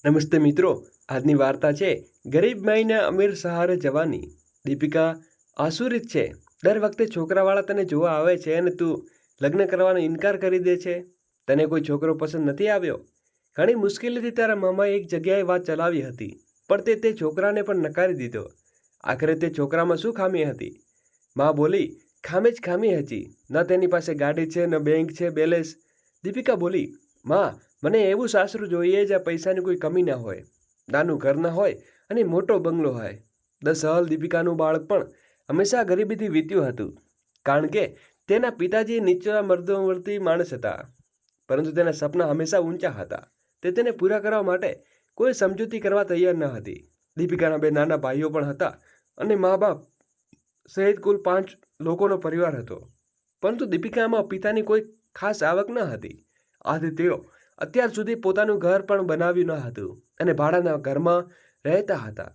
નમસ્તે મિત્રો, આજની વાર્તા છે ગરીબ માઈના અમીર સહારે જવાની. દીપિકા આસુરિત છે. દર વખતે છોકરાવાળા તને જોવા આવે છે અને તું લગ્ન કરવાનો ઇનકાર કરી દે છે. તને કોઈ છોકરો પસંદ નથી આવ્યો. ઘણી મુશ્કેલીથી તારા મામાએ એક જગ્યાએ વાત ચલાવી હતી, પણ તે છોકરાને પણ નકારી દીધો. આખરે તે છોકરામાં શું ખામી હતી? મા બોલી, ખામી જ ખામી હતી. ન તેની પાસે ગાડી છે, ન બેંક છે બેલેન્સ. દીપિકા બોલી, માં, મને એવું સાસરું જોઈએ જ્યાં પૈસાની કોઈ કમી ના હોય, નાનું ઘર ના હોય અને મોટો બંગલો હોય. 10 સાલ દીપિકાનું બાળપણ હંમેશા ગરીબીથી વીત્યું હતું, કારણ કે તેના પિતાજી નીચા મધ્યમવર્તી માણસ હતા. પરંતુ તેના સપના હંમેશા ઊંચા હતા. તે તેને પૂરા કરવા માટે કોઈ સમજૂતી કરવા તૈયાર ન હતી. દીપિકાના 2 નાના ભાઈઓ પણ હતા અને મા બાપ સહિત કુલ 5 લોકોનો પરિવાર હતો. પરંતુ દીપિકામાં પિતાની કોઈ ખાસ આવક ન હતી. આથી તેઓ અત્યાર સુધી પોતાનું ઘર પણ બનાવ્યું ન હતું અને ભાડાના ઘરમાં રહેતા હતા.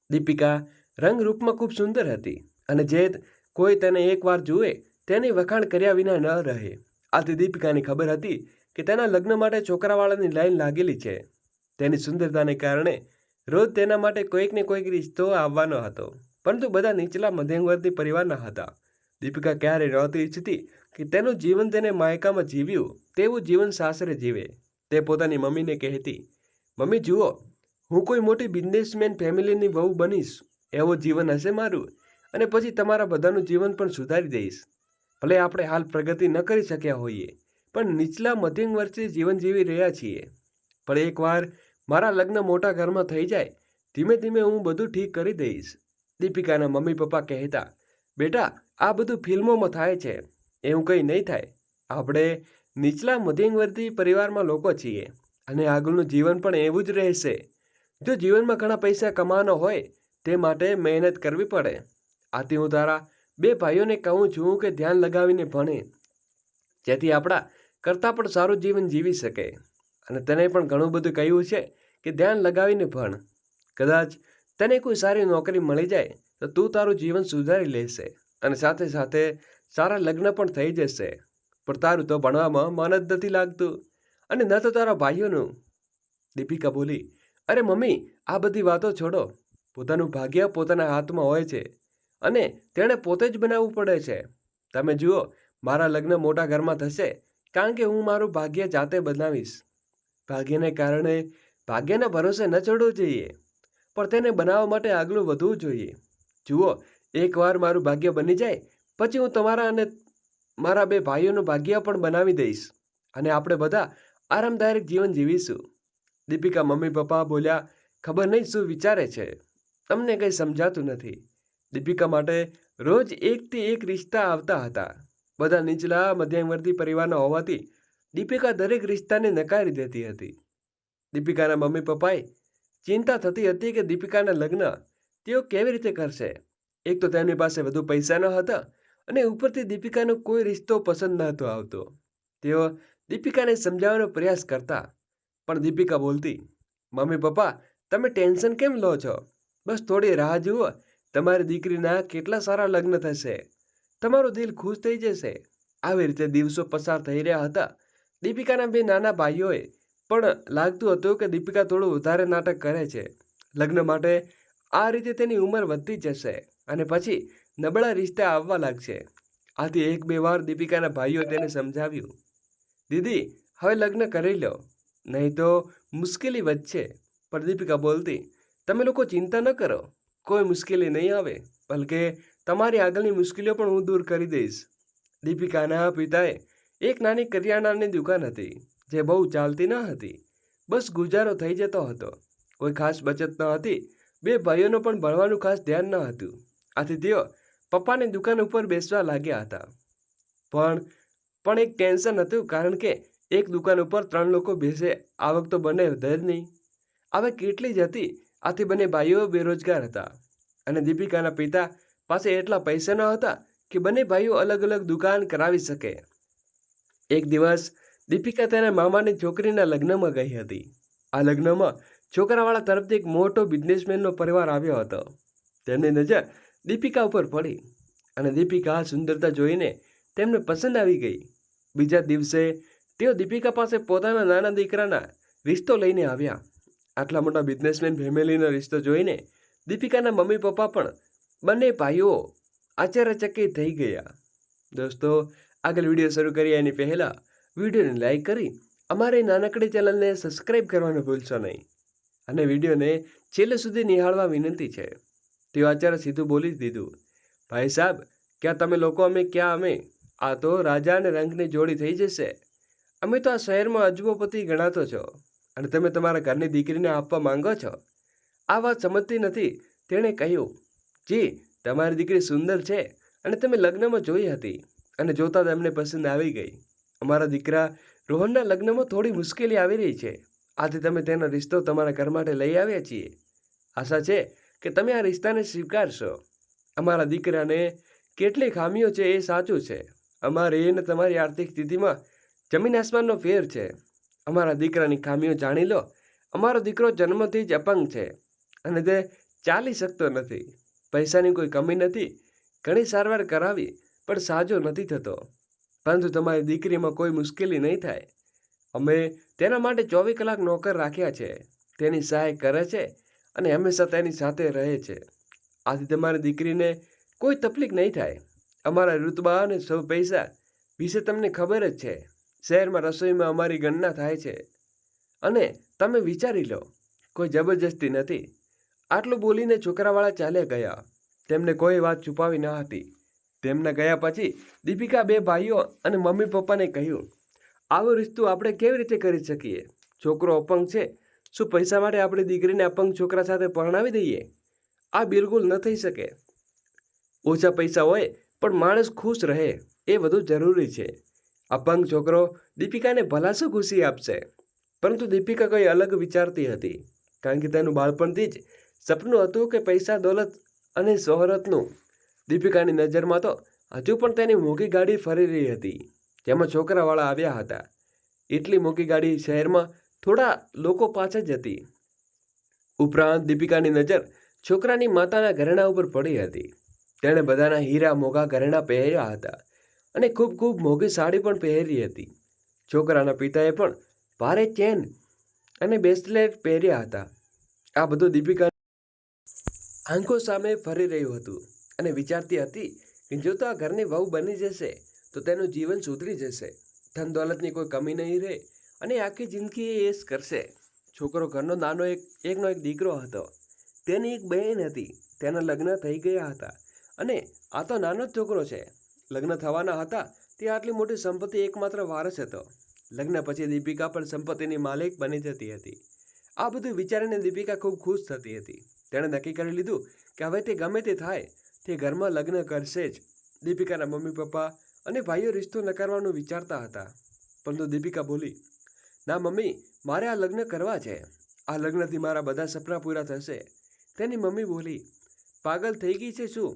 દીપિકા રંગરૂપમાં ખૂબ સુંદર હતી અને જે કોઈ તેને એકવાર જુએ તેની વખાણ કર્યા વિના ન રહે. આથી દીપિકાને ખબર હતી કે તેના લગ્ન માટે છોકરાવાળાની લાઈન લાગેલી છે. તેની સુંદરતાને કારણે રોજ તેના માટે કોઈક ને કોઈક રિશ્તો આવવાનો હતો, પરંતુ બધા નીચલા મધ્યમવર્તી પરિવારના હતા. દીપિકા ક્યારેય નહોતી ઈચ્છતી કે તેનું જીવન તેને માયકામાં જીવ્યું તેવું જીવન સાસરે જીવે. તે પોતાની મમ્મીને કહેતી, મમ્મી જુઓ, હું કોઈ મોટી બિઝનેસમેન ફેમિલીની વહુ બનીશ. એવો જીવન હશે મારું, અને પછી તમારા બધાનું જીવન પણ સુધારી દઈશ. ભલે આપણે હાલ પ્રગતિ ન કરી શક્યા હોઈએ, પણ નીચલા મધ્યમવર્તી જીવન જીવી રહ્યા છીએ. પણ એકવાર મારા લગ્ન મોટા ઘરમાં થઈ જાય, ધીમે ધીમે હું બધું ઠીક કરી દઈશ. દીપિકાના મમ્મી પપ્પા કહેતા, બેટા, આ બધું ફિલ્મોમાં થાય છે, એવું કંઈ નહીં થાય. આપણે નીચલા મધ્યમવર્તી પરિવારમાં લોકો છીએ અને આગળનું જીવન પણ એવું જ રહેશે. જો જીવનમાં ઘણા પૈસા કમાવાનો હોય, તે માટે મહેનત કરવી પડે. આથી હું તારા 2 ભાઈઓને કહું છું કે ધ્યાન લગાવીને ભણે, જેથી આપણા કરતાં પણ સારું જીવન જીવી શકે. અને તને પણ ઘણું બધું કહ્યું છે કે ધ્યાન લગાવીને ભણ. કદાચ તને કોઈ સારી નોકરી મળી જાય તો તું તારું જીવન સુધારી લેશે અને સાથે સાથે સારા લગ્ન પણ થઈ જશે. પણ તારું તો ભણવામાં મન જ નથી લાગતું, અને ન તો તારા ભાઈઓનું. દીપિકા બોલી, અરે મમ્મી, આ બધી વાતો છોડો. પોતાનું ભાગ્ય પોતાના હાથમાં હોય છે અને તેણે પોતે જ બનાવવું પડે છે. તમે જુઓ, મારા લગ્ન મોટા ઘરમાં થશે કારણ કે હું મારું ભાગ્ય જાતે બનાવીશ. ભાગ્યને કારણે ભાગ્યના ભરોસે ન ચડવું જોઈએ, પણ તેને બનાવવા માટે આગળ વધવું જોઈએ. જુઓ, એકવાર મારું ભાગ્ય બની જાય પછી હું તમારા અને મારા 2 ભાઈઓનું ભાગ્ય પણ બનાવી દઈશ અને આપણે બધા આરામદાયક જીવન જીવીશું. દીપિકા મમ્મી પપ્પા બોલ્યા, ખબર નહીં શું વિચારે છે, તમને કંઈ સમજાતું નથી. દીપિકા માટે રોજ એકથી એક રિશ્તા આવતા હતા. બધા નીચલા મધ્યમવર્તી પરિવારના હોવાથી દીપિકા દરેક રિશ્તાને નકારી દેતી હતી. દીપિકાના મમ્મી પપ્પાએ ચિંતા થતી હતી કે દીપિકાના લગ્ન તેઓ કેવી રીતે કરશે. એક તો તેમની પાસે વધુ પૈસા ન હતા અને ઉપરથી દીપિકાનો કોઈ રિશ્તો પસંદ નહોતો આવતો. તેઓ દીપિકાને સમજાવવાનો પ્રયાસ કરતા, પણ દીપિકા બોલતી, મમ્મી પપ્પા, તમે ટેન્શન કેમ લો છો? બસ થોડી રાહ જુઓ, તમારી દીકરીના કેટલા સારા લગ્ન થશે, તમારું દિલ ખુશ થઈ જશે. આવી રીતે દિવસો પસાર થઈ રહ્યા હતા. દીપિકાના 2 નાના ભાઈઓએ પણ લાગતું હતું કે દીપિકા થોડું વધારે નાટક કરે છે. લગ્ન માટે આ રીતે તેની ઉંમર વધતી જશે અને પછી નબળા રિશ્તા આવવા લાગશે. આથી 1-2 વાર દીપિકાના ભાઈઓ તેને સમજાવ્યું, દીદી, હવે લગ્ન કરી લો, નહીં તો મુશ્કેલી વધશે. પણ દીપિકા બોલતી, તમે લોકો ચિંતા ન કરો, કોઈ મુશ્કેલી નહીં આવે, બલકે તમારી આગળની મુશ્કેલીઓ પણ હું દૂર કરી દઈશ. દીપિકાના પિતાએ એક નાની કરિયાણાની દુકાન હતી, જે બહુ ચાલતી ન હતી. બસ ગુજારો થઈ જતો હતો. કોઈ ખાસ બચત ન હતી. 2 ભાઈઓનો પણ ભણવાનું ખાસ ધ્યાન ન હતું. આથી તેઓ પપ્પાની દુકાન ઉપર બેસવા લાગ્યા હતા. પણ એક ટેન્શન હતું, કારણ કે એક દુકાન ઉપર 3 લોકો બેસે, આવક તો બંને વધે જ નહીં. આવક કેટલી જ હતી. આથી બંને ભાઈઓ બેરોજગાર હતા અને દીપિકાના પિતા પાસે એટલા પૈસા ન હતા કે બંને ભાઈઓ અલગ અલગ દુકાન કરાવી શકે. એક દિવસ દીપિકા તેના મામાની છોકરીના લગ્નમાં ગઈ હતી. આ લગ્નમાં છોકરાવાળા તરફથી એક મોટો બિઝનેસમેનનો પરિવાર આવ્યો હતો. તેમની નજર દીપિકા ઉપર પડી અને દીપિકા સુંદરતા જોઈને તેમને પસંદ આવી ગઈ. બીજા દિવસે તેઓ દીપિકા પાસે પોતાના નાના દીકરાના રિશ્તો લઈને આવ્યા. આટલા મોટા બિઝનેસમેન ફેમિલીનો રિશ્તો જોઈને દીપિકાના મમ્મી પપ્પા પણ બંને ભાઈઓ આશ્ચર્યચકિત થઈ ગયા. દોસ્તો, આગળ વિડીયો શરૂ કરીએ એની પહેલાં વિડીયોને લાઈક કરી અમારી નાનકડી ચેનલને સબસ્ક્રાઈબ કરવાનું ભૂલશો નહીં અને વિડીયોને છેલ્લે સુધી નિહાળવા વિનંતી છે. તેઓ આચાર્ય સીધું બોલી દીધું, ભાઈ સાહેબ, ક્યાં તમે લોકો, અમે ક્યાં અમે? આ તો રાજા અને રંગની જોડી થઈ જશે. અમે તો આ શહેરમાં અજબોપતિ ગણાતો છો અને તમે તમારા ઘરની દીકરીને આપવા માંગો છો. આ વાત સમજતી નથી. તેણે કહ્યું, જી, તમારી દીકરી સુંદર છે અને તમે લગ્નમાં જોઈ હતી અને જોતા તેમને પસંદ આવી ગઈ. અમારા દીકરા રોહનના લગ્નમાં થોડી મુશ્કેલી આવી રહી છે. આથી તમે તેનો રિશ્તો તમારા ઘર માટે લઈ આવ્યા છીએ. આશા છે કે તમે આ રિશ્તાને સ્વીકારશો. અમારા દીકરાને કેટલી ખામીઓ છે એ સાચું છે. અમારી અને તમારી આર્થિક સ્થિતિમાં જમીન આસમાનનો ફેર છે. અમારા દીકરાની ખામીઓ જાણી લો. અમારો દીકરો જન્મથી જ અપંગ છે અને તે ચાલી શકતો નથી. પૈસાની કોઈ કમી નથી. ઘણી સારવાર કરાવી પણ સાજો નથી થતો. પરંતુ તમારી દીકરીમાં કોઈ મુશ્કેલી નહીં થાય. અમે તેના માટે 24 કલાક નોકર રાખ્યા છે. તેની સહાય કરે છે અને હંમેશા તેની સાથે રહે છે. આથી તમારી દીકરીને કોઈ તકલીફ નહીં થાય. અમારા રૂતબા અને સૌ પૈસા વિશે તમને ખબર જ છે. શહેરમાં રસોઈમાં અમારી ગણના થાય છે અને તમે વિચારી લો, કોઈ જબરજસ્તી નથી. આટલું બોલીને છોકરાવાળા ચાલ્યા ગયા. તેમને કોઈ વાત છુપાવી ન હતી. તેમના ગયા પછી દીપિકા બે ભાઈઓ અને મમ્મી પપ્પાને કહ્યું, આવો રિશ્તો આપણે કેવી રીતે કરી શકીએ? છોકરો અપંગ છે. શું પૈસા માટે આપણી દીકરીને અપંગ છોકરા સાથે પરણાવી દઈએ? આ બિલકુલ ન થઈ શકે. ઓછા પૈસા હોય પણ માણસ ખુશ રહે એ વધુ જરૂરી છે. અપંગ છોકરો દીપિકાને ભલા શું ખુશી આપશે? પરંતુ દીપિકા કંઈ અલગ વિચારતી હતી, કારણ કે તેનું બાળપણથી જ સપનું હતું કે પૈસા, દોલત અને શોહરતનું. દીપિકાની નજરમાં તો હજુ પણ તેની મોંઘી ગાડી ફરી રહી હતી, જેમાં છોકરાવાળા આવ્યા હતા. એટલી મોંઘી ગાડી શહેરમાં થોડા લોકો પાછળ જ હતી. ઉપરાંત દીપિકાની નજર છોકરાની માતાના ઘરેણા ઉપર પડી હતી. તેણે બધાના હીરા મોંઘા ઘરેણા પહેર્યા હતા અને ખૂબ ખૂબ મોંઘી સાડી પણ પહેરી હતી. છોકરાના પિતાએ પણ ભારે ચેન અને બ્રેસલેટ પહેર્યા હતા. આ બધું દીપિકા આંખો સામે ફરી રહ્યું હતું અને વિચારતી હતી કે જો તો આ ઘરની વહુ બની જશે તો તેનું જીવન સુધરી જશે. ધન દોલતની કોઈ કમી નહીં રહે અને આખી જિંદગી એ એશ કરશે. છોકરો ઘરનો નાનો એકનો એક દીકરો હતો. તેની એક બહેન હતી. તેના લગ્ન થઈ ગયા હતા અને આ તો નાનો જ છોકરો છે. લગ્ન થવાના હતા તે આટલી મોટી સંપત્તિ એકમાત્ર વારસ હતો. લગ્ન પછી દીપિકા પણ સંપત્તિની માલિક બની જતી હતી. આ બધું વિચારીને દીપિકા ખૂબ ખુશ થતી હતી. તેણે નક્કી કરી લીધું કે હવે તે ગમે તે થાય તે ઘરમાં લગ્ન કરશે જ. દીપિકાના મમ્મી પપ્પા અને ભાઈઓ રિશ્તો નકારવાનું વિચારતા હતા, પરંતુ દીપિકા બોલી, ના મમ્મી, મારે આ લગ્ન કરવા છે. આ લગ્નથી મારા બધા સપના પૂરા થશે. તેની મમ્મી બોલી, પાગલ થઈ ગઈ છે શું?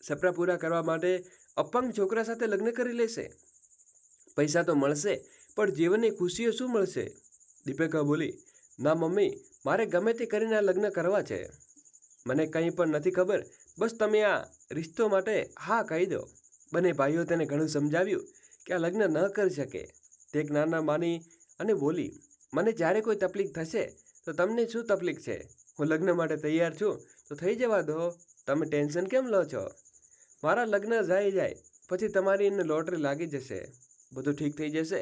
સપના પૂરા કરવા માટે અપંગ છોકરા સાથે લગ્ન કરી લેશે? પૈસા તો મળશે પણ જીવનની ખુશીઓ શું મળશે? દીપિકા બોલી, ના મમ્મી, મારે ગમે તે કરીને આ લગ્ન કરવા છે. મને કંઈ પણ નથી ખબર, બસ તમે આ રિશ્તો માટે હા કહી દો. બંને ભાઈઓ તેને ઘણું સમજાવ્યું કે આ લગ્ન ન કરી શકે. તે એક નાના માની અને બોલી, મને જ્યારે કોઈ તકલીફ થશે તો તમને શું તકલીફ છે? હું લગ્ન માટે તૈયાર છું તો થઈ જવા દો. તમે ટેન્શન કેમ લો છો? મારા લગ્ન જાય પછી તમારી એને લોટરી લાગી જશે. બધું ઠીક થઈ જશે.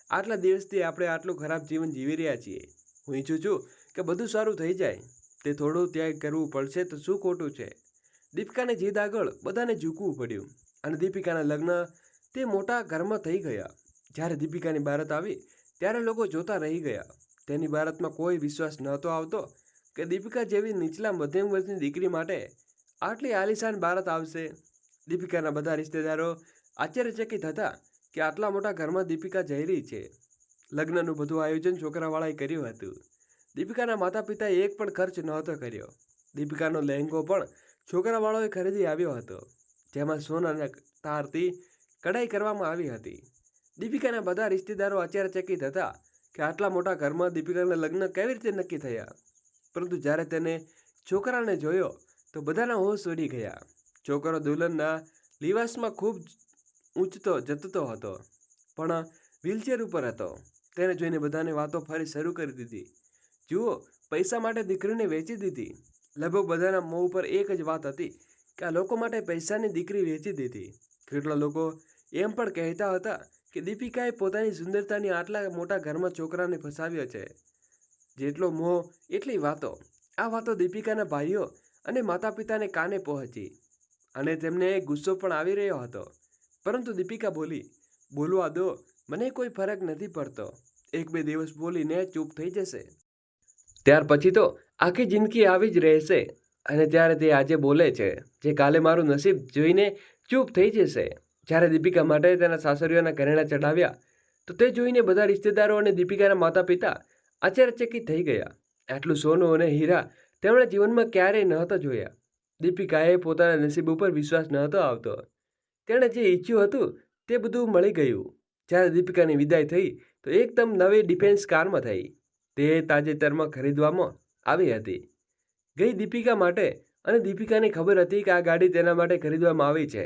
આટલા દિવસથી આપણે આટલું ખરાબ જીવન જીવી રહ્યા છીએ. હું ઈચ્છું છું કે બધું સારું થઈ જાય. તે થોડું ત્યાગ કરવું પડશે તો શું ખોટું છે? દીપિકાને જીદ આગળ બધાને ઝૂકવું પડ્યું અને દીપિકાના લગ્ન તે મોટા ઘરમાં થઈ ગયા. જ્યારે દીપિકાની બારાત આવી ત્યારે લોકો જોતા રહી ગયા. તેની બારાતમાં કોઈ વિશ્વાસ નહોતો આવતો કે દીપિકા જેવી નીચલા મધ્યમ વર્ગની દીકરી માટે આટલી આલિશાન બારાત આવશે. દીપિકાના બધા રિશ્તેદારો આશ્ચર્યચકિત હતા કે આટલા મોટા ઘરમાં દીપિકા જઈ રહી છે. લગ્નનું બધું આયોજન છોકરાવાળાએ કર્યું હતું. દીપિકાના માતા પિતાએ એક પણ ખર્ચ નહોતો કર્યો. દીપિકાનો લહેંગો પણ છોકરાવાળાએ ખરીદી આવ્યો હતો, જેમાં સોનાના તારથી કઢાઈ કરવામાં આવી હતી. દીપિકાના બધા રિશ્તેદારો આશ્ચર્યચકિત હતા કે આટલા મોટા ઘરમાં દીપિકાના લગ્ન કેવી રીતે નક્કી થયા. પરંતુ જ્યારે તેને છોકરાને જોયો તો બધાના હોશ ઉડી ગયા. છોકરો દુલ્હનના લિવાસમાં ખૂબ ઊંચતો જતો હતો, પણ વ્હીલચેર ઉપર હતો. તેને જોઈને બધાને વાતો ફરી શરૂ કરી દીધી. જુઓ, પૈસા માટે દીકરીને વેચી દીધી. લગભગ બધાના મોં ઉપર એક જ વાત હતી કે આ લોકો માટે પૈસાની દીકરી વેચી દીધી. કેટલા લોકો એમ પણ કહેતા હતા કે દીપિકાએ પોતાની સુંદરતાની આટલા મોટા ઘરમાં છોકરાને ફસાવ્યો છે. જેટલો મોહ એટલી વાતો. આ વાતો દીપિકાના ભાઈઓ અને માતા પિતાને કાને પહોંચી અને તેમને ગુસ્સો પણ આવી રહ્યો હતો. પરંતુ દીપિકા બોલી, બોલવા દો, મને કોઈ ફરક નથી પડતો. 1-2 દિવસ બોલીને ચૂપ થઈ જશે. ત્યાર પછી તો આખી જિંદગી આવી જ રહેશે. અને ત્યારે તે આજે બોલે છે જે કાલે મારું નસીબ જોઈને ચૂપ થઈ જશે. જ્યારે દીપિકા માટે તેના સાસરીઓના ઘરેણાં ચઢાવ્યા તો તે જોઈને બધા રિશ્તેદારો અને દીપિકાના માતા પિતા આશ્ચર્યચકિત થઈ ગયા. આટલું સોનું અને હીરા તેમણે જીવનમાં ક્યારેય નહોતા જોયા. દીપિકાએ પોતાના નસીબ ઉપર વિશ્વાસ નહોતો આવતો. તેણે જે ઈચ્છ્યું હતું તે બધું મળી ગયું. જ્યારે દીપિકાની વિદાય થઈ તો એકદમ નવી ડિફેન્સ કારમાં થઈ. તે તાજેતરમાં ખરીદવામાં આવી હતી. ગઈ દીપિકા માટે, અને દીપિકાને ખબર હતી કે આ ગાડી તેના માટે ખરીદવામાં આવી છે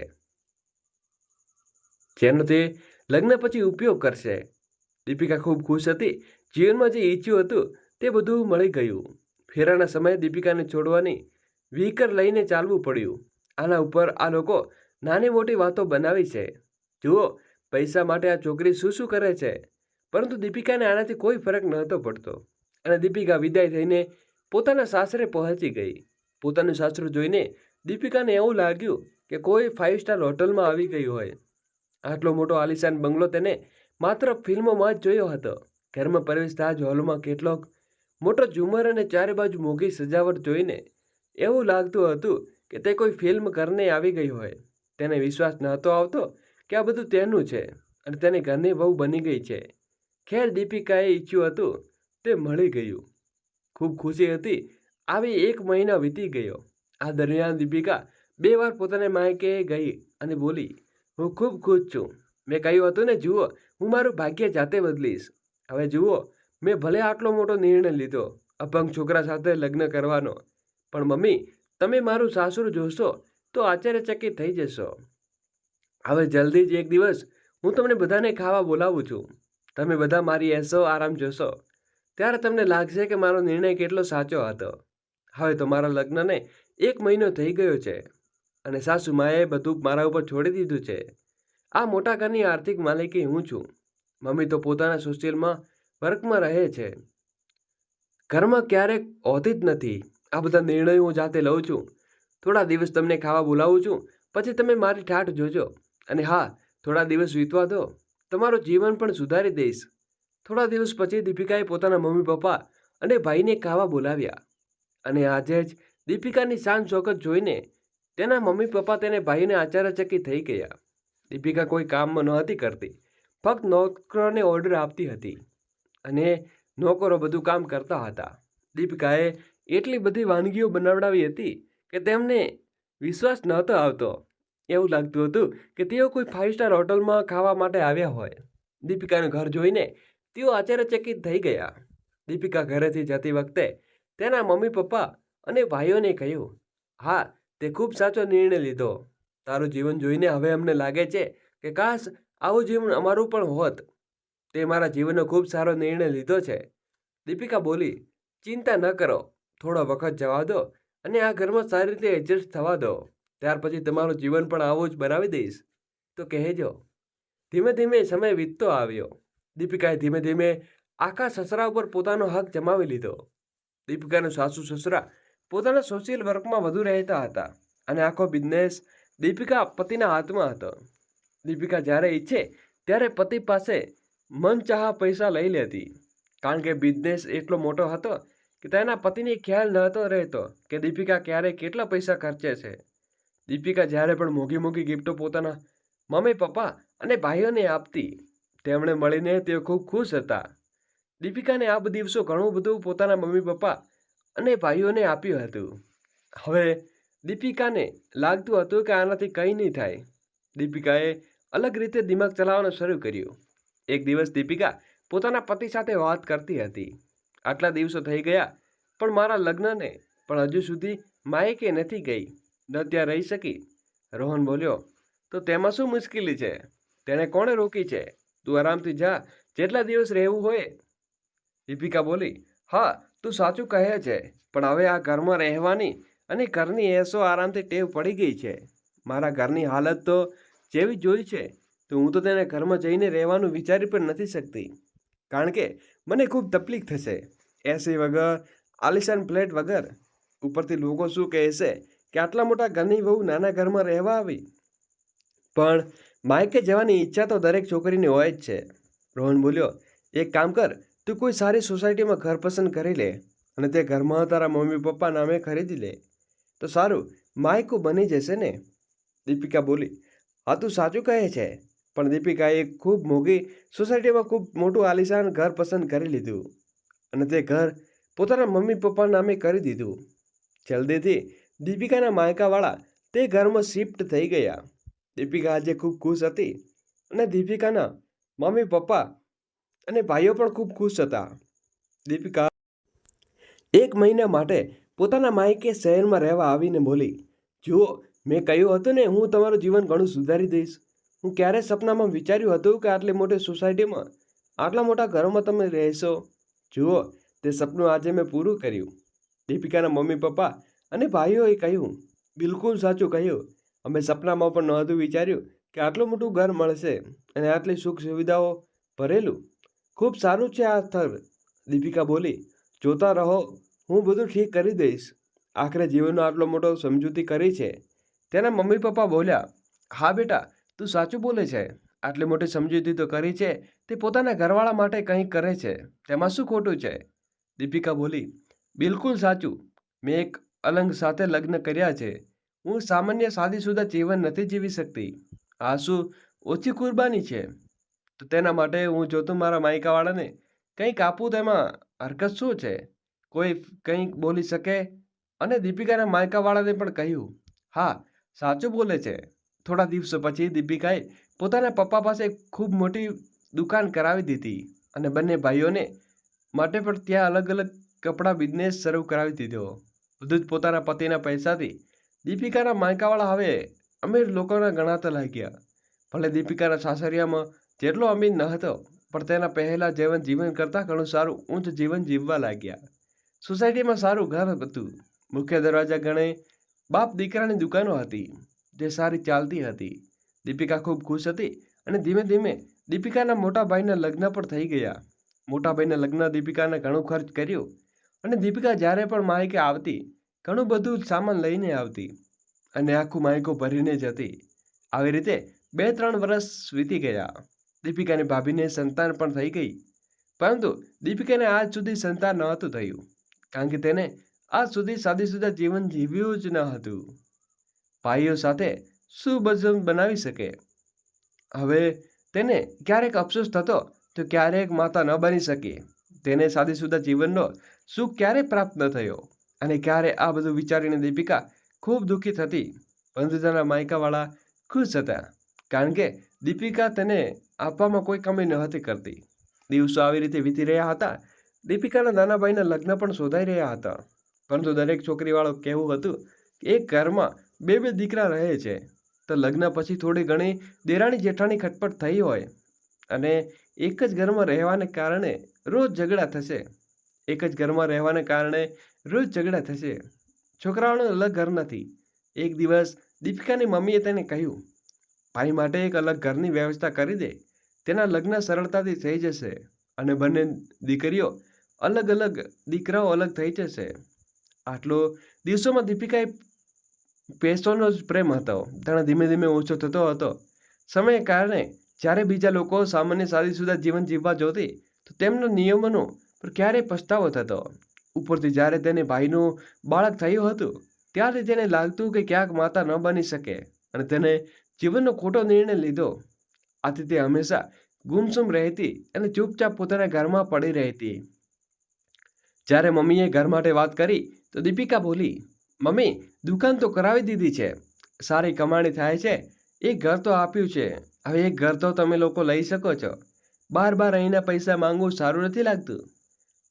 જેનો તે લગ્ન પછી ઉપયોગ કરશે. દીપિકા ખૂબ ખુશ હતી. જીવનમાં જે ઈચ્છ્યું હતું તે બધું મળી ગયું. ફેરાના સમયે દીપિકાને છોડવાની વ્હીકલ લઈને ચાલવું પડ્યું. આના ઉપર આ લોકો નાની મોટી વાતો બનાવી છે. જુઓ, પૈસા માટે આ છોકરી શું શું કરે છે. પરંતુ દીપિકાને આનાથી કોઈ ફરક નહોતો પડતો. અને દીપિકા વિદાય થઈને પોતાના સાસરે પહોંચી ગઈ. પોતાનું સાસરું જોઈને દીપિકાને એવું લાગ્યું કે કોઈ 5 સ્ટાર હોટલમાં આવી ગઈ હોય. આટલો મોટો આલિશાન બંગલો તેને માત્ર ફિલ્મોમાં જ જોયો હતો. ઘરમાં પ્રવેશતા જ હોલમાં કેટલોક મોટો ઝુમર અને ચારે બાજુ મોંઘી સજાવટ જોઈને એવું લાગતું હતું કે તે કોઈ ફિલ્મ કરને આવી ગઈ હોય. તેને વિશ્વાસ નહોતો આવતો કે આ બધું તેનું છે અને તેને ઘરની વહુ બની ગઈ છે. ખેર, દીપિકાએ ઈચ્છ્યું હતું તે મળી ગયું. ખૂબ ખુશી હતી. આવી 1 મહિના વીતી ગયો. આ દરમિયાન દીપિકા 2 વાર પોતાને માયકે ગઈ અને બોલી, હું ખૂબ ખુશ છું. મેં કહ્યું હતું ને, જુઓ, હું મારું ભાગ્ય જાતે બદલીશ. હવે જુઓ, મેં ભલે આટલો મોટો નિર્ણય લીધો અપંગ છોકરા સાથે લગ્ન કરવાનો, પણ મમ્મી, તમે મારું સાસરું જોશો તો આશ્ચર્યચકિત થઈ જશો. હવે જલ્દી જ એક દિવસ હું તમને બધાને ખાવા બોલાવું છું. તમે બધા મારી એશો આરામ જોશો. ત્યારે તમને લાગશે કે મારો નિર્ણય કેટલો સાચો હતો. હવે તો મારા લગ્નને 1 મહિનો થઈ ગયો છે અને સાસુમાએ બધું મારા ઉપર છોડી દીધું છે. આ મોટા ઘરની આર્થિક માલિકી હું છું. મમ્મી તો પોતાના સોશિયલમાં વર્કમાં રહે છે. ઘરમાં ક્યારેક હોતી જ નથી. આ બધા નિર્ણયો હું જાતે લઉં છું. થોડા દિવસ તમને ખાવા બોલાવું છું, પછી તમે મારી ઠાઠ જોજો. અને હા, થોડા દિવસ વીતવા દો, તમારું જીવન પણ સુધારી દઈશ. થોડા દિવસ પછી દીપિકાએ પોતાના મમ્મી પપ્પા અને ભાઈને ખાવા બોલાવ્યા. અને આજે જ દીપિકાની શાન શોકત જોઈને તેના મમ્મી પપ્પા તેને ભાઈને આશ્ચર્યચકિત થઈ ગયા. દીપિકા કોઈ કામમાં નહોતી કરતી. ફક્ત નોકરોને ઓર્ડર આપતી હતી અને નોકરો બધું કામ કરતા હતા. દીપિકાએ એટલી બધી વાનગીઓ બનાવડાવી હતી કે તેમને વિશ્વાસ નહોતો આવતો. એવું લાગતું હતું કે તેઓ કોઈ 5 સ્ટાર હોટલમાં ખાવા માટે આવ્યા હોય. દીપિકાનું ઘર જોઈને તેઓ આશ્ચર્યચકિત થઈ ગયા. દીપિકા ઘરેથી જતી વખતે તેના મમ્મી પપ્પા અને ભાઈઓને કહ્યું, હા, તે ખૂબ સાચો નિર્ણય લીધો. તારું જીવન જોઈને હવે અમને લાગે છે કે કાશ આવું જીવન અમારું પણ હોત. તે મારા જીવનનો ખૂબ સારો નિર્ણય લીધો છે. દીપિકા બોલી, ચિંતા ન કરો, થોડો વખત જવા દો અને આ ઘરમાં સારી રીતે એડજસ્ટ થવા દો. ત્યાર પછી તમારું જીવન પણ આવું જ બનાવી દઈશ તો કહેજો. ધીમે ધીમે સમય વીતતો આવ્યો. દીપિકાએ ધીમે ધીમે આખા સસરા ઉપર પોતાનો હક જમાવી લીધો. દીપિકાના સાસુ સસરા પોતાના સોશિયલ વર્કમાં વધુ રહેતા હતા અને આખો બિઝનેસ દીપિકા પતિના હાથમાં હતો. દીપિકા જ્યારે ઈચ્છે ત્યારે પતિ પાસે મનચાહા પૈસા લઈ લેતી, કારણ કે બિઝનેસ એટલો મોટો હતો કે તેના પતિને ખ્યાલ નહોતો રહેતો કે દીપિકા ક્યારે કેટલા પૈસા ખર્ચે છે. દીપિકા જ્યારે પણ મોંઘી મોંઘી ગિફ્ટો પોતાના મમ્મી પપ્પા અને ભાઈઓને આપતી. તેમણે મળીને તેઓ ખૂબ ખુશ હતા. દીપિકાને આ દિવસો ઘણું બધું પોતાના મમ્મી પપ્પા અને ભાઈઓને આપ્યું હતું. હવે દીપિકાને લાગતું હતું કે આનાથી કંઈ નહીં થાય. દીપિકાએ અલગ રીતે દિમાગ ચલાવવાનું શરૂ કર્યું. એક દિવસ દીપિકા પોતાના પતિ સાથે વાત કરતી હતી. આટલા દિવસો થઈ ગયા પણ મારા લગ્નને પણ હજુ સુધી માયકે નથી ગઈ, ન ત્યાં રહી શકી. રોહન બોલ્યો, તો તેમાં શું મુશ્કેલી છે? તેણે કોણે રોકી છે? તું આરામથી જા, જેટલા દિવસ રહેવું હોય. દીપિકા બોલી, હા, તું સાચું કહે છે, પણ હવે આ ઘરમાં રહેવાની અને ઘરની એસો આરામથી ટેવ પડી ગઈ છે. મારા ઘરની હાલત તો જેવી જોઈ છે, તો હું તો તેને ઘરમાં જઈને રહેવાનું વિચારી પણ નથી શકતી. કારણ કે મને ખૂબ તકલીફ થશે. એસી વગર, આલિશાન ફ્લેટ વગર. ઉપરથી લોકો શું કહેશે કે આટલા મોટા ઘરની બહુ નાના ઘરમાં રહેવા આવી. પણ માયકે જવાની ઈચ્છા તો દરેક છોકરીની હોય જ છે. રોહન બોલ્યો, એક કામ કર, તું કોઈ સારી સોસાયટીમાં ઘર પસંદ કરી લે અને તે ઘરમાં તારા મમ્મી પપ્પા નામે ખરીદી લે તો સારું, માયકું બની જશે ને. દીપિકા બોલી, હા તું સાચું કહે છે. પણ દીપિકાએ ખૂબ મોંઘી સોસાયટીમાં ખૂબ મોટું આલિશાન ઘર પસંદ કરી લીધું અને તે ઘર પોતાના મમ્મી પપ્પા નામે કરી દીધું. જલ્દીથી દીપિકાના માયકાવાળા તે ઘરમાં શિફ્ટ થઈ ગયા. દીપિકા આજે ખૂબ ખુશ હતી અને દીપિકાના મમ્મી પપ્પા અને ભાઈઓ પણ ખૂબ ખુશ હતા. દીપિકા 1 મહિના માટે પોતાના માયકે શહેરમાં રહેવા આવીને બોલી, જુઓ, મેં કહ્યું હતું ને હું તમારું જીવન ઘણું સુધારી દઈશ. હું ક્યારેય સપનામાં વિચાર્યું હતું કે આટલી મોટી સોસાયટીમાં આટલા મોટા ઘરોમાં તમે રહેશો. જુઓ, તે સપનું આજે મેં પૂરું કર્યું. દીપિકાના મમ્મી પપ્પા અને ભાઈઓએ કહ્યું, બિલકુલ સાચું કહ્યું. અમે સપનામાં પણ નહોતું વિચાર્યું કે આટલું મોટું ઘર મળશે અને આટલી સુખ સુવિધાઓ ભરેલું. ખૂબ સારું છે આ સ્થળ. દીપિકા બોલી, જોતા રહો, હું બધું ઠીક કરી દઈશ. આખરે જીવનનો આટલો મોટો સમજૂતી કરી છે. તેના મમ્મી પપ્પા બોલ્યા, હા બેટા, તું સાચું બોલે છે. આટલી મોટી સમજૂતી તો કરી છે. તે પોતાના ઘરવાળા માટે કંઈક કરે છે, તેમાં શું ખોટું છે? દીપિકા બોલી, બિલકુલ સાચું. મેં એક અલંગ સાથે લગ્ન કર્યા છે. હું સામાન્ય શાદીશુદા જીવન નથી જીવી શકતી. આ શું ઓછી કુરબાની છે? તો તેના માટે હું જોતું મારા માયકાવાળાને કંઈક આપું તેમાં હરકત શું છે? કોઈ કંઈક બોલી શકે? અને દીપિકાના માયકાવાળાને પણ કહ્યું, હા, સાચું બોલે છે. થોડા દિવસો પછી દીપિકાએ પોતાના પપ્પા પાસે ખૂબ મોટી દુકાન કરાવી દીધી અને બંને ભાઈઓને માટે પણ ત્યાં અલગ અલગ કપડાં બિઝનેસ શરૂ કરાવી દીધો. બધું જ પોતાના પતિના પૈસાથી. દીપિકાના માયકાવાળા હવે અમીર લોકોના ગણાતા લાગ્યા. ભલે દીપિકાના સાસરિયામાં જેટલો અમીર ન હતો, પણ તેના પહેલા જીવન કરતાં ઘણું સારું ઊંચ જીવન જીવવા લાગ્યા. સોસાયટીમાં સારું ઘર હતું. મુખ્ય દરવાજા ગણે બાપ દીકરાની દુકાનો હતી, જે સારી ચાલતી હતી. દીપિકા ખૂબ ખુશ હતી અને ધીમે ધીમે દીપિકાના મોટા ભાઈના લગ્ન પણ થઈ ગયા. મોટા ભાઈના લગ્ન દીપિકાને ઘણું ખર્ચ કર્યું અને દીપિકા જ્યારે પણ માયકે આવતી, ઘણું બધું સામાન લઈને આવતી અને આખું માયકો ભરીને જ હતી. આવી રીતે 2-3 વર્ષ વીતી ગયા. દીપિકાની ભાભીને સંતાન પણ થઈ ગઈ. પરંતુ દીપિકાને આજ સુધી સંતાન નહોતું થયું, કારણ કે તેને આજ સુધી શાદીશુદા જીવન જીવ્યું જ ન હતું. ભાઈઓ સાથે શું બંધન બનાવી શકે? હવે તેને ક્યારેક અફસોસ થતો તો ક્યારેક માતા ન બની શકી. તેને શાદીશુદા જીવનનો સુખ ક્યારેય પ્રાપ્ત ન થયો અને ક્યારે આ બધું વિચારીને દીપિકા ખૂબ દુઃખી થતી. પરંતુ તેના માયકાવાળા ખુશ હતા, કારણ કે દીપિકા તેને આપવામાં કોઈ કમી નહોતી કરતી. દિવસો આવી રીતે વીતી રહ્યા હતા. દીપિકાના નાના ભાઈના લગ્ન પણ શોધાઈ રહ્યા હતા. પરંતુ દરેક છોકરીવાળો કહેવું હતું કે એક ઘરમાં 2-2 દીકરા રહે છે, તો લગ્ન પછી થોડી ઘણી દેરાણી જેઠાણી ખટપટ થઈ હોય અને એક જ ઘરમાં રહેવાને કારણે રોજ ઝઘડા થશે. એક જ ઘરમાં રહેવાને કારણે રોજ ઝઘડા થશે. છોકરાઓનું અલગ ઘર નથી. એક દિવસ દીપિકાની મમ્મીએ તેને કહ્યું, ભાઈ માટે એક અલગ ઘરની વ્યવસ્થા કરી દે. તેના લગ્ન સરળતાથી થઈ જશે અને બંને દીકરીઓ અલગ અલગ, દીકરાઓ અલગ થઈ જશે. આટલો દિવસોમાં દીપિકાએ પૈસાનો જ પ્રેમ હતો, તેણે ધીમે ધીમે ઓછો થતો હતો. સમયને કારણે જ્યારે બીજા લોકો સામાન્ય શાદીશુદા જીવન જીવવા જોતી, તો તેમના નિયમોનો પર ક્યારેય પસ્તાવો થતો. ઉપરથી જ્યારે તેને ભાઈનું બાળક થયું હતું, ત્યારથી તેને લાગતું કે ક્યાંક માતા ન બની શકે અને તેને જીવનનો ખોટો નિર્ણય લીધો. આથી તે હંમેશા ગુમસુમ રહેતી અને ચૂપચાપ પોતાના ઘરમાં પડી રહેતી. જ્યારે મમ્મીએ ઘર માટે વાત કરી તો દીપિકા બોલી, મમ્મી, દુકાન તો કરાવી દીધી છે, સારી કમાણી થાય છે, એક ઘર તો આપ્યું છે, હવે એક ઘર તો તમે લોકો લઈ શકો છો. બાર બાર અહીંના પૈસા માંગવું સારું નથી લાગતું.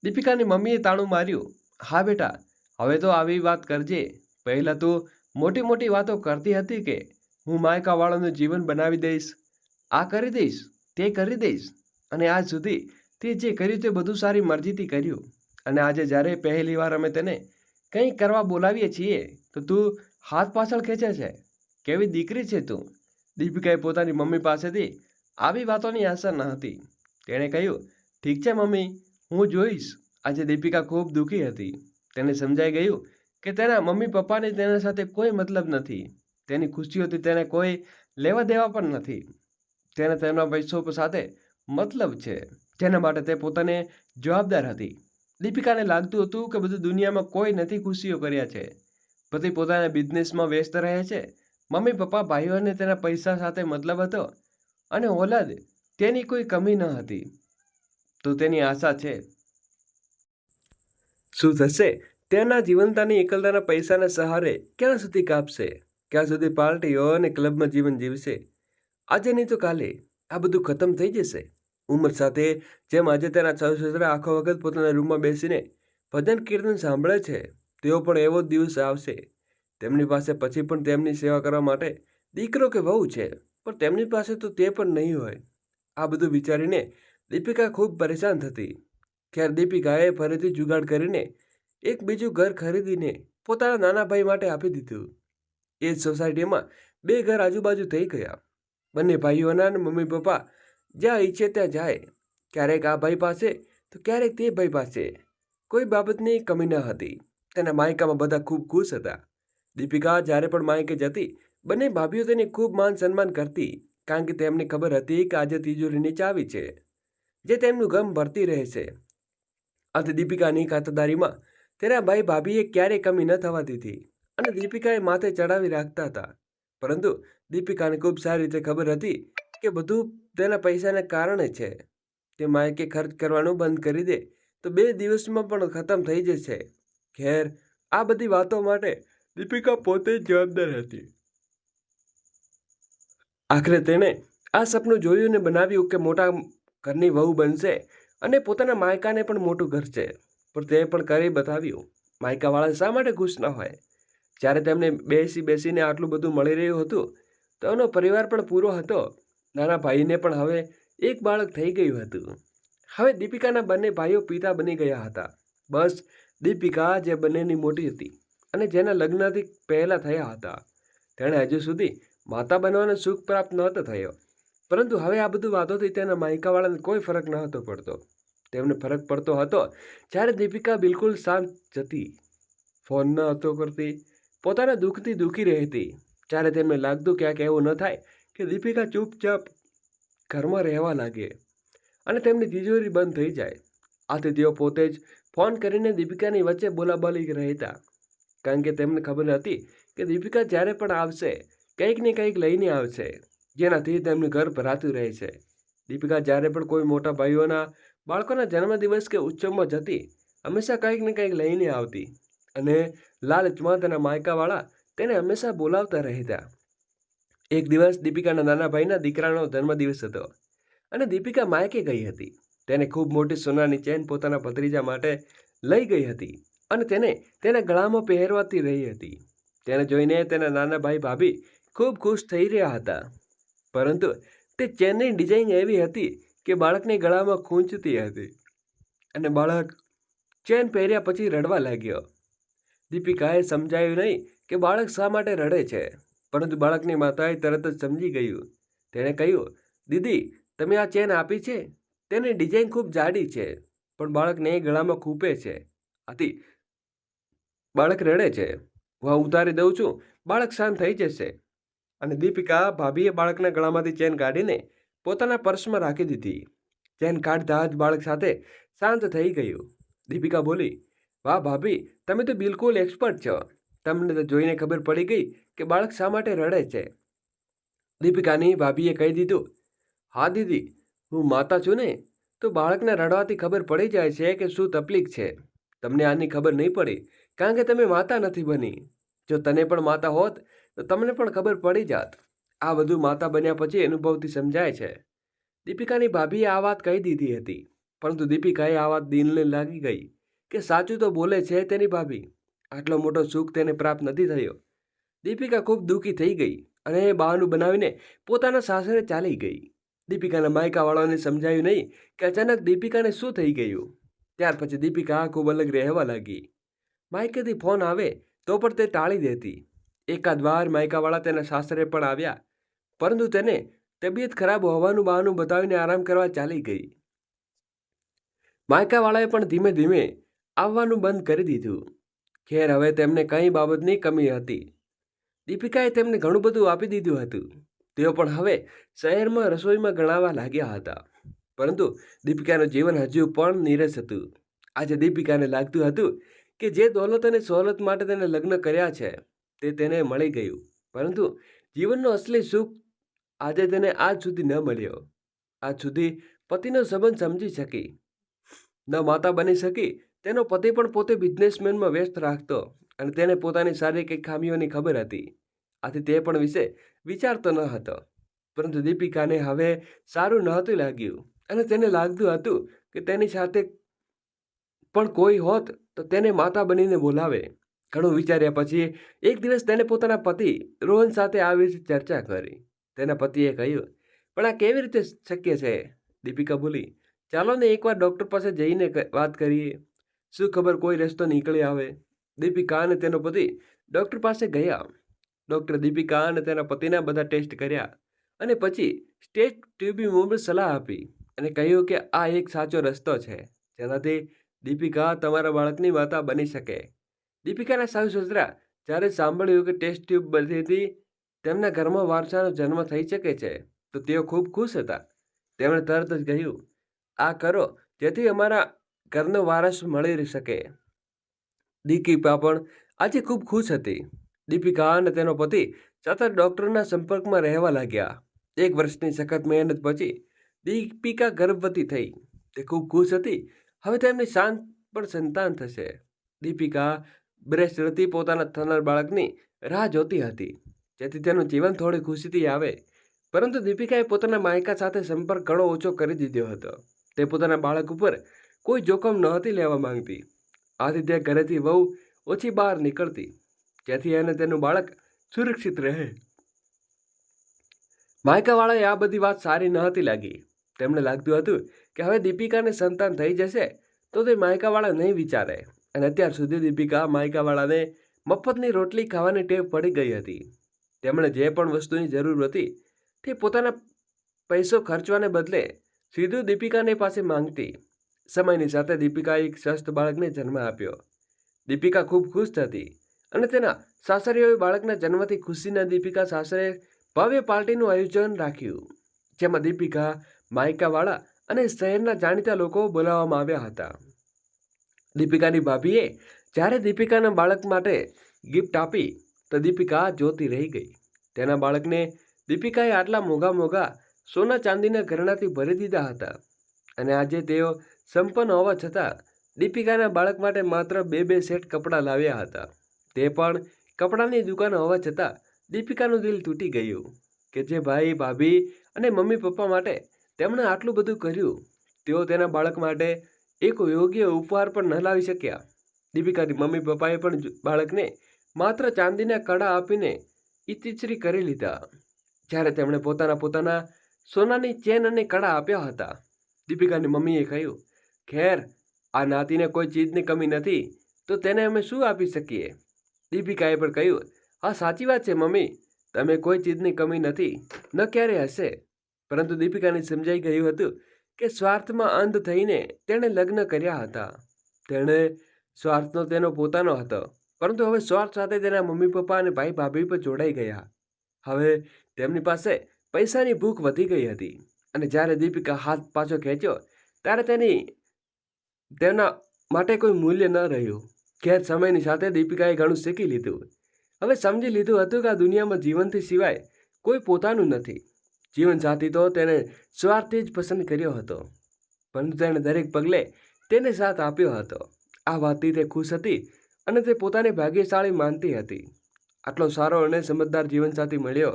દીપિકાની મમ્મીએ તાળું માર્યું. હા બેટા, હવે તો આવી વાત કરજે. પહેલાં તું મોટી મોટી વાતો કરતી હતી કે હું માયકાવાળાનું જીવન બનાવી દઈશ, આ કરી દઈશ, તે કરી દઈશ, અને આજ સુધી તે જે કર્યું તે બધું સારી મરજીથી કર્યું. અને આજે જ્યારે પહેલી વાર અમે તને કંઈ કરવા બોલાવીએ છીએ તો તું હાથ પાછળ ખેંચે છે. કેવી દીકરી છે તું? દીપિકાએ પોતાની મમ્મી પાસેથી આવી વાતોની આશા ન હતી. તેણે કહ્યું, ઠીક છે મમ્મી, હું જોઈશ. આજે દીપિકા ખૂબ દુઃખી હતી. તેને સમજાઈ ગયું કે તેના મમ્મી પપ્પાને તેના સાથે કોઈ મતલબ નથી. તેની ખુશીઓથી તેને કોઈ લેવા દેવા પણ નથી. તેને તેમના પૈસો સાથે મતલબ છે, જેના માટે તે પોતાને જવાબદાર હતી. દીપિકાને લાગતું હતું કે બધું દુનિયામાં કોઈ નથી ખુશીઓ કર્યા છે. પતિ પોતાના બિઝનેસમાં વ્યસ્ત રહે છે. મમ્મી પપ્પા ભાઈઓને તેના પૈસા સાથે મતલબ હતો અને ઓલાદ તેની કોઈ કમી ન હતી. તો તેની આશા છે શું થશે? તેના જીવનતાની એકલતાના પૈસાના સહારે ક્યાં સુધી કાપશે? ક્યાં સુધી પાર્ટીઓ અને ક્લબમાં જીવન જીવશે? આજે નહીં તો કાલે આ બધું ખતમ થઈ જશે. ઉંમર સાથે જેમ આજે તેના સસરા આખો વખત પોતાના રૂમમાં બેસીને ભજન કીર્તન સાંભળે છે, તેઓ પણ એવો દિવસ આવશે. તેમની પાસે પછી પણ તેમની સેવા કરવા માટે દીકરો કે વહુ છે, પણ તેમની પાસે તો તે પણ નહીં હોય. આ બધું વિચારીને દીપિકા ખૂબ પરેશાન થતી. ત્યારે દીપિકાએ ફરીથી જુગાડ કરીને એક બીજું ઘર ખરીદીને પોતાના નાના ભાઈ માટે આપી દીધું. એ જ સોસાયટીમાં 2 ઘર આજુબાજુ થઈ ગયા. બંને ભાઈઓના મમ્મી પપ્પા જ્યાં ઈચ્છે ત્યાં જાય. ક્યારેક આ ભાઈ પાસે તો ક્યારેક તે ભાઈ પાસે. કોઈ બાબતની કમી ન હતી. તેના માયકામાં બધા ખૂબ ખુશ હતા. દીપિકા જ્યારે પણ માયકે જતી, બંને ભાભીઓ તેને ખૂબ માન સન્માન કરતી, કારણ કે તેમને ખબર હતી કે આજે તિજોરીની ચાવી છે જે તેમનું ગમ ભરતી રહેશે. આથી દીપિકાની ખાતરદારીમાં તેના ભાઈ ભાભીએ ક્યારેય કમી ન થવા દીધી અને દીપિકાએ માથે ચડાવી રાખતા હતા. પરંતુ દીપિકાને ખૂબ સારી રીતે ખબર હતી કે બધું તેના પૈસાના કારણે છે. તે માયકે ખર્ચ કરવાનું બંધ કરી દે તો 2 દિવસમાં પણ ખતમ થઈ જશે. ખેર, આ બધી વાતો માટે દીપિકા પોતે જ જવાબદાર હતી. આખરે તેણે આ સપનું જોયું ને બનાવ્યું કે મોટા ઘરની વહુ બનશે અને પોતાના માયકાને પણ મોટું કરશે. પણ તે પણ કરી બતાવ્યું. માયકાવાળા શા માટે ખુશ ન હોય? જ્યારે તેમને બેસીને આટલું બધું મળી રહ્યું હતું, તો એનો પરિવાર પણ પૂરો હતો. નાના ભાઈને પણ હવે એક બાળક થઈ ગયું હતું. હવે દીપિકાના બંને ભાઈઓ પિતા બની ગયા હતા. બસ દીપિકા જે બંનેની મોટી હતી અને જેના લગ્નથી પહેલા થયા હતા, તેણે હજુ સુધી માતા બનવાનો સુખ પ્રાપ્ત નહોતો થયો. પરંતુ હવે આ બધું વાતોથી તેના માયકાવાળાને કોઈ ફરક ન હતો પડતો. તેમને ફરક પડતો હતો જ્યારે દીપિકા બિલકુલ શાંત જતી, ફોન ન હતો કરતી, પોતાના દુઃખથી દુઃખી રહેતી. જ્યારે તેમને લાગતું ક્યાંક એવું ન થાય કે દીપિકા ચૂપચાપ ઘરમાં રહેવા લાગે અને તેમની તિજોરી બંધ થઈ જાય. આથી તેઓ પોતે જ ફોન કરીને દીપિકાની વચ્ચે બોલાબોલી રહેતા, કારણ કે તેમને ખબર હતી કે દીપિકા જ્યારે પણ આવશે કંઈક ને કંઈક લઈને આવશે, જેનાથી તેમનું ઘર ભરાતું રહે છે. દીપિકા જ્યારે પણ કોઈ મોટા ભાઈઓના બાળકોના જન્મદિવસ કે ઉત્સવમાં જતી, હંમેશા કંઈક ને કંઈક લઈને આવતી અને લાલચમાં તેના માયકાવાળા તેને હંમેશા બોલાવતા રહેતા. એક દિવસ દીપિકાના નાના ભાઈના દીકરાનો જન્મદિવસ હતો અને દીપિકા માયકે ગઈ હતી. તેને ખૂબ મોટી સોનાની ચેન પોતાના ભત્રીજા માટે લઈ ગઈ હતી અને તેને તેના ગળામાં પહેરવાતી રહી હતી. તેને જોઈને તેના નાના ભાઈ ભાભી ખૂબ ખુશ થઈ રહ્યા હતા. પરંતુ તે ચેનની ડિઝાઇન એવી હતી કે બાળકને ગળામાં ખૂંચતી હતી અને બાળક ચેન પહેર્યા પછી રડવા લાગ્યો. દીપિકાએ સમજાયું નહીં કે બાળક શા માટે રડે છે, પરંતુ બાળકની માતાએ તરત જ સમજી ગયું. તેણે કહ્યું, દીદી, તમે આ ચેન આપી છે, તેની ડિઝાઇન ખૂબ જાડી છે, પણ બાળકને ગળામાં ખૂંપે છે, આથી બાળક રડે છે. હું ઉતારી દઉં છું, બાળક શાંત થઈ જશે. અને દીપિકા ભાભીએ બાળકના ગળામાંથી ચેન કાઢીને પોતાના પર્સમાં રાખી દીધી. ચેન કાઢતા જ બાળક સાથે શાંત થઈ ગયું. દીપિકા બોલી, વાહ ભાભી, તમે તો બિલકુલ એક્સપર્ટ છો. તમને તો જોઈને ખબર પડી ગઈ કે બાળક શા માટે રડે છે. દીપિકાની ભાભીએ કહી દીધું, હા દીદી, હું માતા છું ને, તો બાળકના રડવાથી ખબર પડી જાય છે કે શું તકલીફ છે. તમને આની ખબર નહીં પડી કારણ કે તમે માતા નથી બની. જો તને પણ માતા હોત તો તમને પણ ખબર પડી જાત. આ બધું માતા બન્યા પછી અનુભવથી સમજાય છે. દીપિકાની ભાભીએ આ વાત કહી દીધી હતી, પરંતુ દીપિકાએ આ વાત દિલને લાગી ગઈ કે સાચું તો બોલે છે તેની ભાભી. આટલો મોટો સુખ તેને પ્રાપ્ત નથી થયો. દીપિકા ખૂબ દુઃખી થઈ ગઈ અને એ બહાનું બનાવીને પોતાના સાસરે ચાલી ગઈ. દીપિકાના માયકાવાળાને સમજાયું નહીં કે અચાનક દીપિકાને શું થઈ ગયું. ત્યાર પછી દીપિકા ખૂબ અલગ રહેવા લાગી. માયકેથી ફોન આવે તો પણ તે ટાળી દેતી. એકાદ વાર માયકાવાળા તેના સાસરે પણ આવ્યા, પરંતુ તેને તબિયત ખરાબ હોવાનું બહાનું બતાવીને આરામ કરવા ચાલી ગઈ. માયકાવાળાએ પણ ધીમે ધીમે આવવાનું બંધ કરી દીધું. ખેર હવે તેમને કઈ બાબતની કમી હતી. દીપિકાએ તેમને ઘણું બધું આપી દીધું હતું. તેઓ પણ હવે શહેરમાં રસોઈમાં ગણાવા લાગ્યા હતા. પરંતુ દીપિકાનું જીવન હજુ પણ નીરસ હતું. આજે દીપિકાને લાગતું હતું કે જે દોલત અને સહોલત માટે તેને લગ્ન કર્યા છે તે તેને મળી ગયું, પરંતુ જીવનનો અસલી સુખ આજે તેને આજ સુધી ન મળ્યો. આજ સુધી પતિનો સંબંધ સમજી શકી ન માતા બની શકી. તેનો પતિ પણ પોતે બિઝનેસમેનમાં વ્યસ્ત રાખતો અને તેને પોતાની શારીરિક ખામીઓની ખબર હતી. આથી તે પણ વિશે વિચારતો ન હતો. પરંતુ દીપિકાને હવે સારું નહોતું લાગ્યું અને તેને લાગતું હતું કે તેની સાથે પણ કોઈ હોત તો તેને માતા બનીને બોલાવે. ઘણું વિચાર્યા પછી એક દિવસ તેને પોતાના પતિ રોહન સાથે આ વિશે ચર્ચા કરી. તેના પતિએ કહ્યું, પણ આ કેવી રીતે શક્ય છે? દીપિકા બોલી, ચાલો ને એકવાર ડૉક્ટર પાસે જઈને વાત કરીએ. શું ખબર કોઈ રસ્તો નીકળી આવે. દીપિકા અને તેનો પતિ ડૉક્ટર પાસે ગયા. ડૉક્ટરે દીપિકા અને તેના પતિના બધા ટેસ્ટ કર્યા અને પછી ટેસ્ટ ટ્યુબ સલાહ આપી અને કહ્યું કે આ એક સાચો રસ્તો છે જેનાથી દીપિકા તમારા બાળકની માતા બની શકે. દીપિકાના સાસુ સસરા જ્યારે સાંભળ્યું કે ટેસ્ટ ટ્યુબ બનીથી તેમના ઘરમાં વારસાનો જન્મ થઈ શકે છે તો તેઓ ખૂબ ખુશ હતા. તેમણે તરત જ કહ્યું, આ કરો જેથી અમારા ઘરનો વારસ મળી શકે. દીપિકા પણ આજે ખૂબ ખુશ હતી. દીપિકા અને તેનો પતિ સતત ડૉક્ટરના સંપર્કમાં રહેવા લાગ્યા. 1 વર્ષની સખત મહેનત પછી દીપિકા ગર્ભવતી થઈ. તે ખૂબ ખુશ હતી. હવે તેમની શાંત પણ સંતાન થશે. દીપિકા બ્રેસ્ટથી પોતાના થનાર બાળકની રાહ જોતી હતી જેથી તેનું જીવન થોડી ખુશીથી આવે. પરંતુ દીપિકાએ પોતાના માયકા સાથે સંપર્ક ઘણો ઓછો કરી દીધો હતો. તે પોતાના બાળક ઉપર કોઈ જોખમ નહોતી લેવા માંગતી. આથી તે ઘરેથી બહુ ઓછી બહાર નીકળતી જેથી એને તેનું બાળક સુરક્ષિત રહે. માયકાવાળાએ આ બધી વાત સારી નહોતી લાગી. તેમને લાગતું હતું કે હવે દીપિકાને સંતાન થઈ જશે તો તે માયકાવાળા નહીં વિચારે. અને અત્યાર સુધી દીપિકા માયકાવાળાને મફતની રોટલી ખાવાની ટેવ પડી ગઈ હતી. તેમણે જે પણ વસ્તુની જરૂર હતી તે પોતાના પૈસો ખર્ચવાને બદલે સીધું દીપિકાને પાસે માંગતી. સમયની સાથે દીપિકાએ એક સ્વસ્થ બાળકને જન્મ આપ્યો. દીપિકા ખૂબ ખુશ થતી અને તેના સાસરીઓએ બાળકના જન્મથી ખુશીના દીપિકા સાસરે ભવ્ય પાર્ટીનું આયોજન રાખ્યું જેમાં દીપિકા, માયકાવાળા અને શહેરના જાણીતા લોકો બોલાવવામાં આવ્યા હતા. દીપિકાની ભાભીએ જ્યારે દીપિકાના બાળક માટે ગિફ્ટ આપી તો દીપિકા જોતી રહી ગઈ. તેના બાળકને દીપિકાએ આટલા મોંઘા સોના ચાંદીના ઘરેણાંથી ભરી દીધા હતા અને આજે તેઓ સંપન્ન હોવા છતાં દીપિકાના બાળક માટે માત્ર 2 સેટ કપડાં લાવ્યા હતા. તે પણ કપડાની દુકાન હોવા છતાં દીપિકાનું દિલ તૂટી ગયું કે જે ભાઈ, ભાભી અને મમ્મી પપ્પા માટે તેમણે આટલું બધું કર્યું, તેઓ તેના બાળક માટે એક યોગ્ય ઉપહાર પણ ન લાવી શક્યા. દીપિકાની મમ્મી પપ્પાએ પણ બાળકને માત્ર ચાંદીના કડા આપીને ઇતિશ્રી કરી લીધા જ્યારે તેમણે પોતાના સોનાની ચેન અને કડા આપ્યા હતા. દીપિકાની મમ્મીએ કહ્યું, ખેર આ નાતીને કોઈ ચીજની કમી નથી તો તેને અમે શું આપી શકીએ. દીપિકાએ પણ કહ્યું, હા સાચી વાત છે મમ્મી, તમે કોઈ ચીજની કમી નથી, ન ક્યારે હશે. પરંતુ દીપિકાને સમજાઈ ગયું હતું કે સ્વાર્થમાં અંધ થઈને તેણે લગ્ન કર્યા હતા. તેણે સ્વાર્થનો તેનો પોતાનો હતો, પરંતુ હવે સ્વાર્થ સાથે તેના મમ્મી પપ્પા અને ભાઈ ભાભી પર જોડાઈ ગયા. હવે તેમની પાસે પૈસાની ભૂખ વધી ગઈ હતી અને જ્યારે દીપિકા હાથ પાછો ખેંચ્યો ત્યારે તેના માટે કોઈ મૂલ્ય ન રહ્યું. ખેર સમયની સાથે દીપિકાએ ઘણું શીખી લીધું. હવે સમજી લીધું હતું કે આ દુનિયામાં જીવનથી સિવાય કોઈ પોતાનું નથી. જીવનસાથી તો તેને સ્વાર્થથી જ પસંદ કર્યો હતો, પરંતુ તેણે દરેક પગલે તેને સાથ આપ્યો હતો. આ વાતથી તે ખુશ હતી અને તે પોતાને ભાગ્યશાળી માનતી હતી. આટલો સારો અને સમજદાર જીવનસાથી મળ્યો,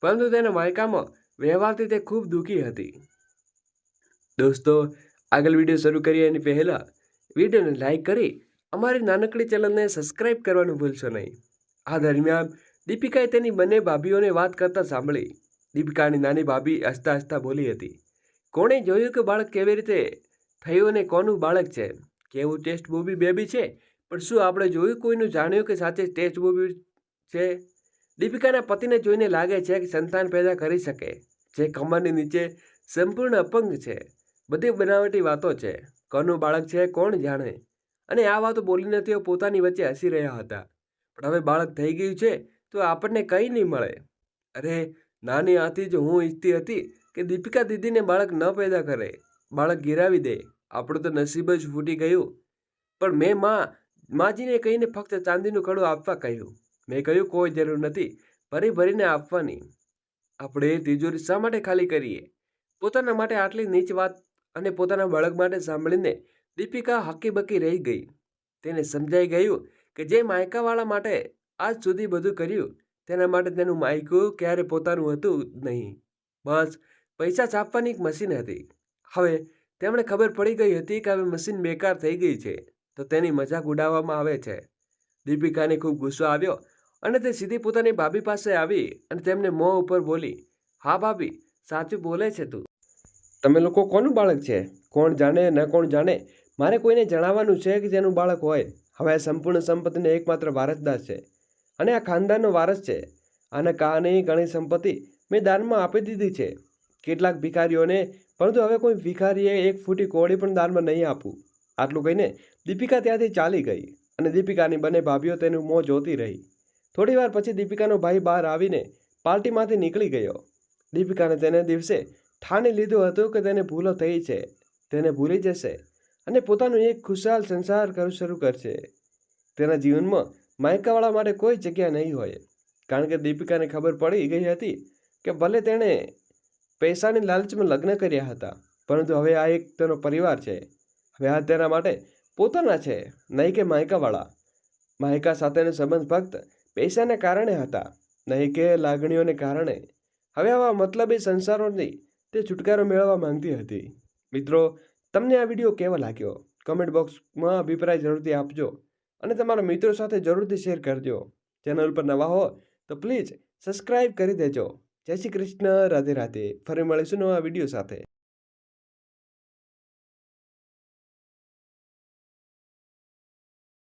પરંતુ તેના માયકામાં વ્યવહારથી તે ખૂબ દુઃખી હતી. દોસ્તો, આગળ વિડીયો શરૂ કરીએ એની પહેલાં વિડીયોને લાઈક કરી અમારી નાનકડી ચેનલને સબસ્ક્રાઈબ કરવાનું ભૂલશો નહીં. આ દરમિયાન દીપિકાએ તેની બંને ભાભીઓને વાત કરતા સાંભળી. દીપિકાની નાની ભાભી હસતા હસતા બોલી હતી, કોણે જોયું કે બાળક કેવી રીતે થયું ને કોનું બાળક છે? કેવું ટેસ્ટ બેબી છે? પણ શું આપણે જોયું, કોઈનું જાણ્યું કે સાચે ટેસ્ટ બેબી છે? દીપિકાના પતિને જોઈને લાગે છે કે સંતાન પેદા કરી શકે, જે કમરની નીચે સંપૂર્ણ અપંગ છે. બધી બનાવટી વાતો છે. કોનું બાળક છે કોણ જાણે? અને આ વાતો બોલીને તેઓ પોતાની વચ્ચે હસી રહ્યા હતા. પણ હવે બાળક થઈ ગયું છે તો આપણને કંઈ નહીં મળે. અરે, નાની હતી જ હું ઈચ્છતી હતી કે દીપિકા દીદીને બાળક ન પેદા કરે, બાળક ગિરાવી દે. આપણું તો નસીબ જ ફૂટી ગયું. પણ મેં માજીને કહીને ફક્ત ચાંદીનું કડું આપવા કહ્યું. મેં કહ્યું કોઈ જરૂર નથી ભરી ભરીને આપવાની. આપણે તિજોરી શા માટે ખાલી કરીએ? પોતાના માટે આટલી નીચ વાત અને પોતાના બાળક માટે સાંભળીને દીપિકા હકીબકી રહી ગઈ. તેને સમજાઈ ગયું કે જે માયકાવાળા માટે આજ સુધી બધું કર્યું, તેના માટે તેનું માયકું ક્યારે પોતાનું હતું નહીં. બસ પૈસા છાપવાની એક મશીન હતી. હવે તેમણે ખબર પડી ગઈ હતી કે હવે મશીન બેકાર થઈ ગઈ છે, તો તેની મજાક ઉડાવવામાં આવે છે. દીપિકાને ખૂબ ગુસ્સો આવ્યો અને તે સીધી પોતાની ભાભી પાસે આવી અને તેમને મોં ઉપર બોલી, હા ભાભી, સાચું બોલે છે તું. તમે લોકો કોનું બાળક છે? કોણ જાણે ન કોણ જાણે, મારે કોઈને જણાવવાનું છે કે જેનું બાળક હોય. હવે આ સંપૂર્ણ સંપત્તિનો એકમાત્ર વારસદાર છે અને આ ખાનદાનનો વારસ છે. આના કારણે ઘણી સંપત્તિ મેં દાનમાં આપી દીધી છે કેટલાક ભિખારીઓને, પરંતુ હવે કોઈ ભિખારીએ એક ફૂટી કોળી પણ દાનમાં નહીં આપવું. આટલું કહીને દીપિકા ત્યાંથી ચાલી ગઈ અને દીપિકાની બંને ભાભીઓ તેનું મોં જોતી રહી. થોડી વાર પછી દીપિકાનો ભાઈ બહાર આવીને પાર્ટીમાંથી નીકળી ગયો. દીપિકાને તેને દિવસે ઠાની લીધું હતું કે તેને ભૂલો થઈ છે, તેને ભૂલી જશે અને પોતાનું એક ખુશહાલ સંસાર શરૂ કરશે. તેના જીવનમાં માયકાવાળા માટે કોઈ જગ્યા નહીં હોય, કારણ કે દીપિકાને ખબર પડી ગઈ હતી કે ભલે તેણે પૈસાની લાલચમાં લગ્ન કર્યા હતા, પરંતુ હવે આ એક તેનો પરિવાર છે. હવે આ તેના માટે પોતાના છે, નહીં કે માયકાવાળા. માયકા સાથેનો સંબંધ ફક્ત પૈસાને કારણે હતા, નહીં કે લાગણીઓને કારણે. હવે આવા મતલબી સંસારોથી તે છુટકારો મેળવવા માંગતી હતી. મિત્રો, તમને આ વિડીયો કેવો લાગ્યો? કમેન્ટ બોક્સમાં અભિપ્રાય જરૂરથી આપજો અને તમારા મિત્રો સાથે જરૂરથી શેર કરજો. ચેનલ પર નવા હો તો પ્લીઝ સબસ્ક્રાઇબ કરી દેજો. જય શ્રી કૃષ્ણ, રાધે રાધે. ફરી મળીશું નવા વિડીયો સાથે.